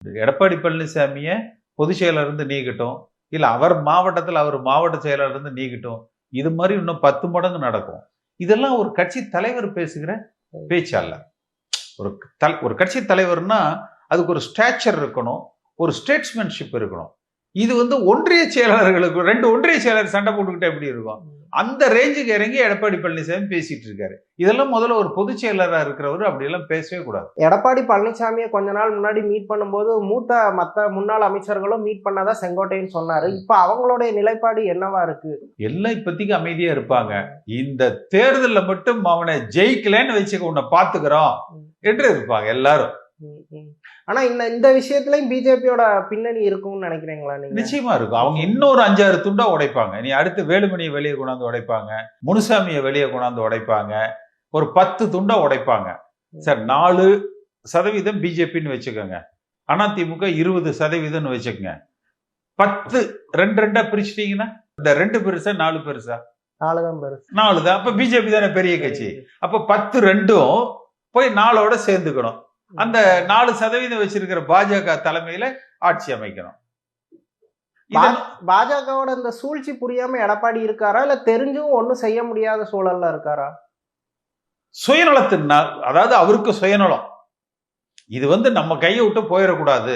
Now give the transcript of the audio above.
எடப்பாடி பழனிசாமியை பொதுச் செயலர் இருந்து நீக்கட்டும், இல்ல அவர் மாவட்டத்தில் அவர் மாவட்ட செயலர் இருந்து நீக்கட்டும், இது மாதிரி இன்னும் 10 மடங்கு நடக்கும். இதெல்லாம் ஒரு கட்சி தலைவர் பேசுகிற பேச்சல்ல. ஒரு கட்சி தலைவர்னா அதுக்கு ஒரு ஸ்டாச்சர் இருக்கணும், ஒரு ஸ்டேட்ஸ்மேன்ஷிப் இருக்கணும். இது ஒன்றிய செயலாளர்களுக்கு 2 ஒன்றிய செயலர் சண்டை போட்டுக்கிட்டு எப்படி இருக்கும்? அந்த ரேஞ்சுக்கு இறங்கி எடப்பாடி பழனிசாமி பேசிட்டு இருக்காரு. இதெல்லாம் முதல்ல ஒரு பொதுச் செயலராக இருக்கிறவர் அப்படியெல்லாம் பேசவே கூடாது. எடப்பாடி பழனிசாமியை கொஞ்ச நாள் முன்னாடி மீட் பண்ணும்போது மற்ற முன்னாள் அமைச்சர்களும் மீட் பண்ணாதா செங்கோட்டையன் சொன்னாரு. இப்ப அவங்களுடைய நிலைப்பாடு என்னவா இருக்கு? எல்லாம் இப்போதைக்கு அமைதியா இருப்பாங்க. இந்த தேர்தலில் மட்டும் அவனை ஜெயிக்கலன்னு வச்சுக்க உன்னை பாத்துக்கிறோம் என்று இருப்பாங்க எல்லாரும். ஆனா இந்த விஷயத்துலயும் பிஜேபியோட பின்னணி இருக்கும்னு நினைக்கிறீங்களா நீங்க? நிச்சயமா இருக்கும். அவங்க இன்னொரு 5-6 துண்டா உடைப்பாங்க. நீ அடுத்து வேலுமணியை வெளியே கொண்டாந்து உடைப்பாங்க, முனுசாமியை வெளியே கொண்டாந்து உடைப்பாங்க, ஒரு 10 துண்டா உடைப்பாங்க. சார் 4% பிஜேபின்னு வச்சுக்கோங்க, அதிமுக 20% வச்சுக்கோங்க. 10 2 பிரிச்சுட்டீங்கன்னா இந்த 2 பெருசா 4 பெருசா? 4 தான் பெருசு. 4 தான். அப்ப பிஜேபி தானே பெரிய கட்சி. அப்ப 10-2 போய் 4ஓட சேர்ந்துக்கணும். அந்த 4% வச்சிருக்கிற பாஜக தலைமையில ஆட்சி அமைக்கணும். பாஜகவோட இந்த சூழ்ச்சி புரியாம எடப்பாடி இருக்காரா, இல்ல தெரிஞ்சும் ஒண்ணும் செய்ய முடியாத சூழல்ல இருக்காரா? சுயநலத்தினால், அதாவது அவருக்கு சுயநலம், இது நம்ம கையை விட்டு போயிடக்கூடாது.